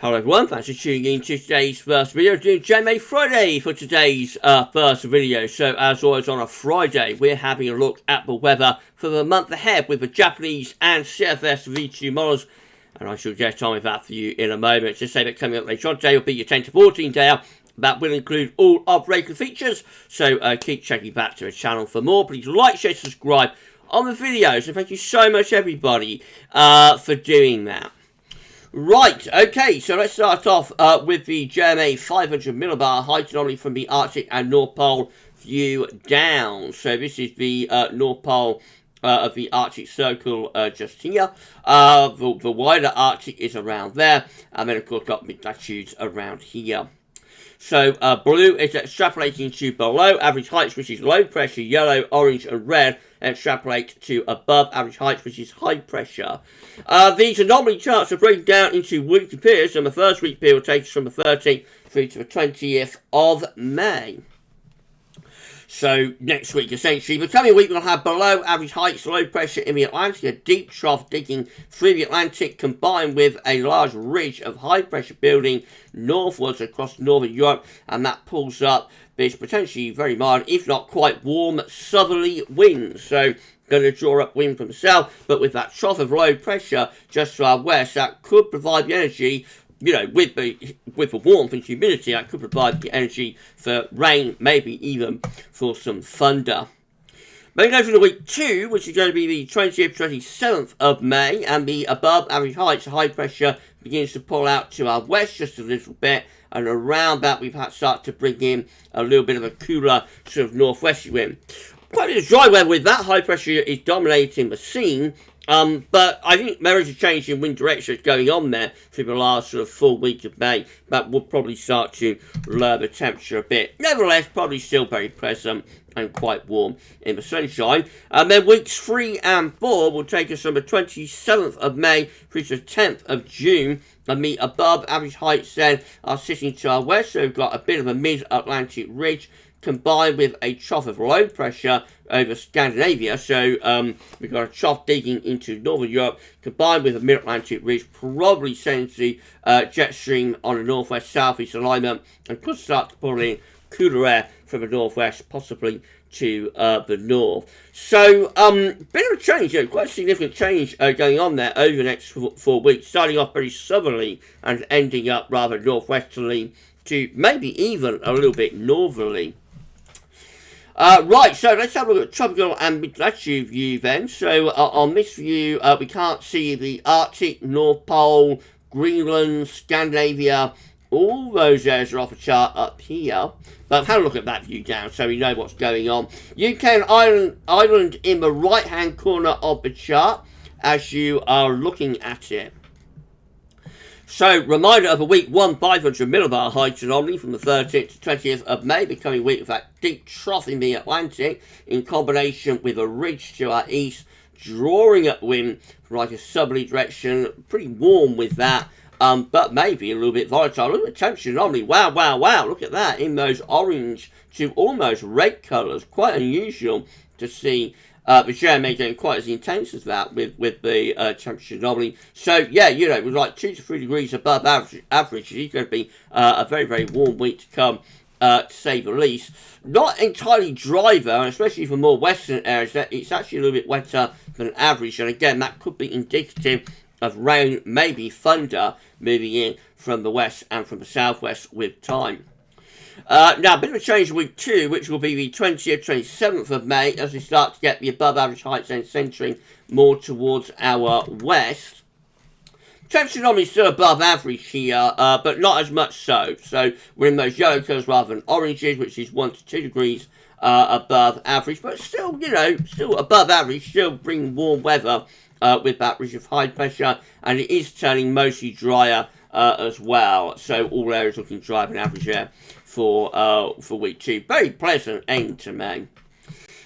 Hello everyone, thanks for tuning in to today's first video. Doing JMA Friday for today's first video. So as always on a Friday, we're having a look at the weather for the month ahead with the Japanese and CFS V2 models. And I shall get on with that for you in a moment. Just say that coming up later on today will be your 10 to 14 day out. That will include all of regular features. So keep checking back to the channel for more. Please like, share, subscribe on the videos. And thank you so much everybody for doing that. Right, okay, so let's start off with the JMA 500 millibar height anomaly from the Arctic and North Pole view down. So this is the North Pole of the Arctic Circle just here. The wider Arctic is around there, and then of course got mid-latitudes around here. So blue is extrapolating to below average heights, which is low pressure, yellow, orange and red, and extrapolate to above average heights, which is high pressure. These anomaly charts are broken down into weekly periods, and the first week period will take us from the 13th through to the 20th of May. So next week, essentially, the coming week we'll have below average heights, low pressure in the Atlantic, a deep trough digging through the Atlantic, combined with a large ridge of high pressure building northwards across northern Europe, and that pulls up this potentially very mild, if not quite warm, southerly winds. So going to draw up wind from the south, but with that trough of low pressure just to our west, that could provide the energy. You know, with the warmth and humidity, that could provide the energy for rain, maybe even for some thunder. Then go to the week 2, which is going to be the 20th, 27th of May, and the above average heights, high pressure begins to pull out to our west just a little bit, and around that we've had to start to bring in a little bit of a cooler sort of northwesterly wind. Quite a bit of dry weather with that. High pressure is dominating the scene. But I think there is a change in wind direction going on there through the last sort of full week of May. That will probably start to lower the temperature a bit. Nevertheless, probably still very pleasant and quite warm in the sunshine. And then weeks 3 and 4 will take us from the 27th of May through to the 10th of June. And the above average heights then are sitting to our west. So we've got a bit of a mid-Atlantic ridge, combined with a trough of low pressure over Scandinavia. So we've got a trough digging into northern Europe, combined with a mid-Atlantic ridge, probably sends the jet stream on a northwest-southeast alignment, and could start to pull in cooler air from the northwest, possibly to the north. So bit of a change, quite a significant change going on there over the next 4 weeks, starting off very southerly and ending up rather northwesterly to maybe even a little bit northerly. Right, so let's have a look at tropical and mid-latitude view then. So on this view, we can't see the Arctic, North Pole, Greenland, Scandinavia. All those areas are off a chart up here. But I've had a look at that view down so we know what's going on. UK and Ireland in the right-hand corner of the chart as you are looking at it. So, reminder of a week 1 500 millibar height anomaly from the 13th to 20th of May, becoming week with that deep trough in the Atlantic in combination with a ridge to our east, drawing up wind from like a southerly direction. Pretty warm with that, but maybe a little bit volatile. Look at the temperature anomaly. Wow, wow, wow. Look at that in those orange to almost red colours. Quite unusual to see. The JMA getting quite as intense as that with the temperature anomaly. So, yeah, you know, with like 2 to 3 degrees above average, it's going to be a very, very warm week to come, to say the least. Not entirely dry, though, and especially for more western areas, it's actually a little bit wetter than average. And again, that could be indicative of rain, maybe thunder, moving in from the west and from the southwest with time. Now, a bit of a change in week 2, which will be the 20th, 27th of May, as we start to get the above average heights then centering more towards our west. Temperature anomaly is still above average here, but not as much so. So we're in those yellow colours rather than oranges, which is 1 to 2 degrees above average, but still, you know, still above average, still bringing warm weather with that ridge of high pressure, and it is turning mostly drier as well. So all areas looking drier than average there for week 2. Very pleasant end to May.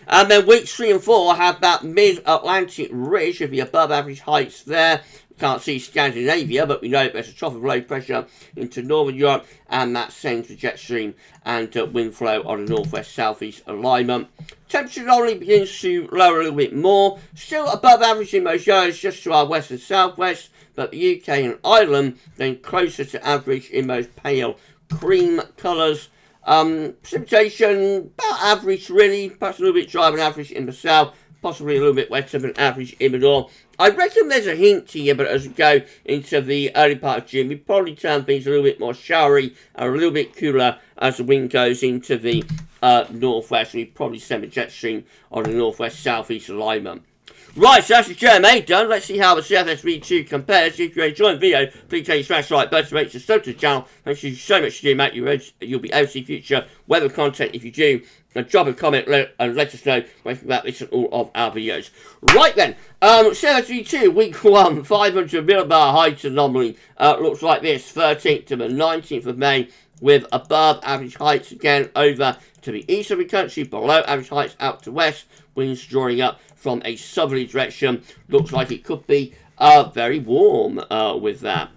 And then weeks 3 and 4 have that mid-Atlantic ridge of the above average heights there, can't see Scandinavia, but we know there's a trough of low pressure into northern Europe, and that sends the jet stream and wind flow on a northwest-southeast alignment. Temperature only begins to lower a little bit more, still above average in most areas just to our west and southwest, but the UK and Ireland then closer to average in most pale cream colours. Precipitation about average really, perhaps a little bit drier than average in the south, possibly a little bit wetter than average in the north. I reckon there's a hint here, but as we go into the early part of June, we probably turn things a little bit more showery and a little bit cooler as the wind goes into the northwest. We probably send a jet stream on the northwest-southeast alignment. Right, so that's the JMA done. Let's see how the CFSV2 compares. If you're enjoying the video, please take smash the like button, make sure to subscribe to the channel. Thank you so much for doing that. You'll be able to see future weather content if you do. And drop a comment and let us know what you think about this and all of our videos. Right then, CFSV2 week 1, 500 millibar height anomaly. Looks like this, 13th to the 19th of May, with above average heights again over to the east of the country, below average heights out to west. Winds drawing up from a southerly direction. Looks like it could be very warm with that.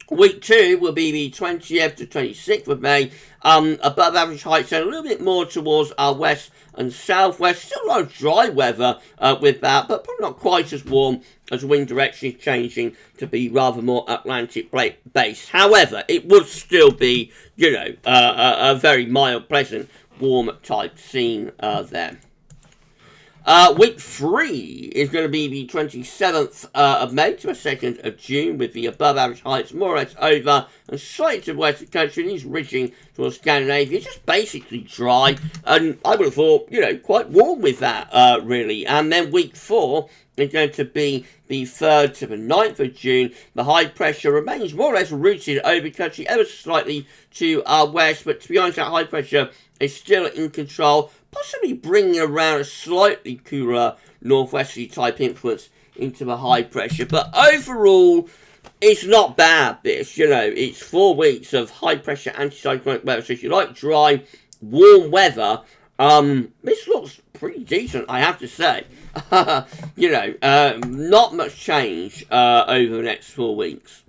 Week 2 will be the 20th to 26th of May. Above average heights and a little bit more towards our west and southwest. Still a lot of dry weather with that, but probably not quite as warm as the wind direction is changing to be rather more Atlantic based. However, it would still be, you know, a very mild, pleasant, warm type scene there. Week 3 is going to be the 27th of May to the 2nd of June, with the above average heights more or less over and slightly to the west of the country. It is ridging towards Scandinavia. It's just basically dry, and I would have thought, you know, quite warm with that, really. And then week 4 is going to be the 3rd to the 9th of June. The high pressure remains more or less rooted over the country, ever so slightly to our west, but to be honest, that high pressure is still in control, possibly bringing around a slightly cooler northwesterly type influence into the high pressure. But overall, it's not bad, this. You know, it's 4 weeks of high pressure anticyclonic weather. So if you like dry, warm weather, this looks pretty decent, I have to say. You know, not much change over the next 4 weeks.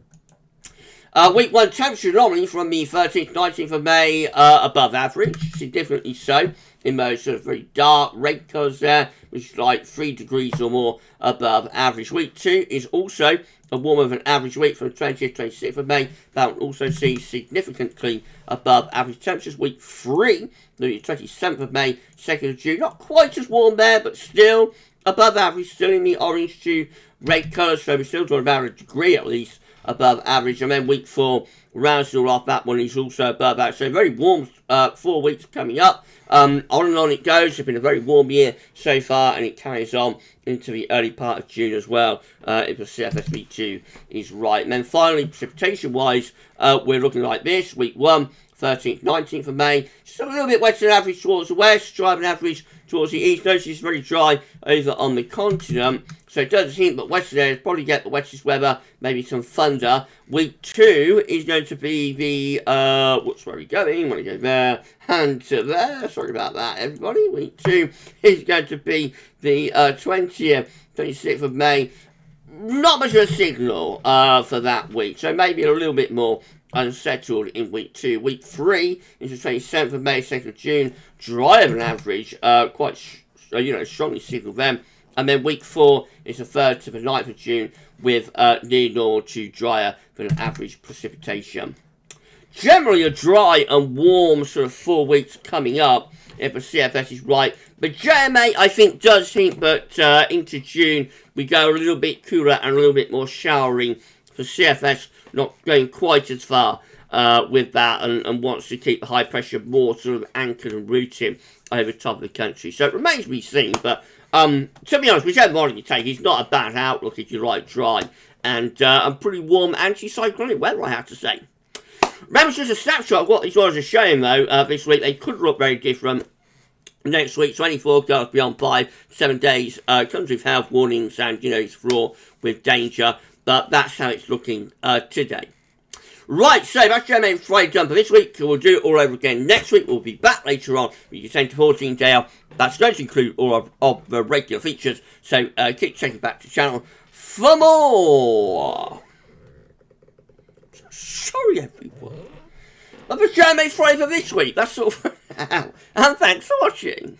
Week 1 temperature anomaly from the 13th, 19th of May, above average, significantly so, in those sort of very dark red colours there, which is like 3 degrees or more above average. Week 2 is also a warmer than average week from the 20th, 26th of May. That will also see significantly above average temperatures. Week 3, the 27th of May, 2nd of June, not quite as warm there, but still above average, still in the orange to red colours, so we're still talking about a degree at least above average. And then week 4 rounds it all off. That one is also above average. So very warm 4 weeks coming up. On and on it goes. It's been a very warm year so far, and it carries on into the early part of June as well, if the CFSV2 is right. And then finally, precipitation-wise, we're looking like this. Week 1, 13th, 19th of May. Just a little bit wetter than average towards the west, drier than average towards the east. Notice it's very dry over on the continent, so it does hint that western areas probably get the wettest weather, maybe some thunder. Week 2 is going to be the, whoops, where are we going? I want to go there and to there. Sorry about that, everybody. Week 2 is going to be the 20th, 26th of May. Not much of a signal for that week, so maybe a little bit more unsettled in week 2. Week 3 is the 27th of May, 2nd of June, drier than average, quite, strongly signaled then. And then week 4 is the 3rd to the 9th of June, with near normal to drier than average precipitation. Generally a dry and warm sort of 4 weeks coming up, if the CFS is right. But JMA, I think, does hint that into June we go a little bit cooler and a little bit more showering. For CFS not going quite as far with that, and wants to keep the high pressure more sort of anchored and rooted over the top of the country. So it remains to be seen, but to be honest, whichever model you take, it's not a bad outlook if you like dry and pretty warm anticyclonic weather, I have to say. Remember, just a snapshot of what these models are showing, though, this week. They could look very different. Next week, 24 goes beyond 7 days, comes with health warnings and, it's fraught with danger. But that's how it's looking today. Right, so that's JMA Friday done for this week. We'll do it all over again next week. We'll be back later on with your 10 to 14 day. That's going to include all of the regular features. So keep checking back to the channel for more. Sorry, everyone. That was JMA Friday for this week. That's all for now. And thanks for watching.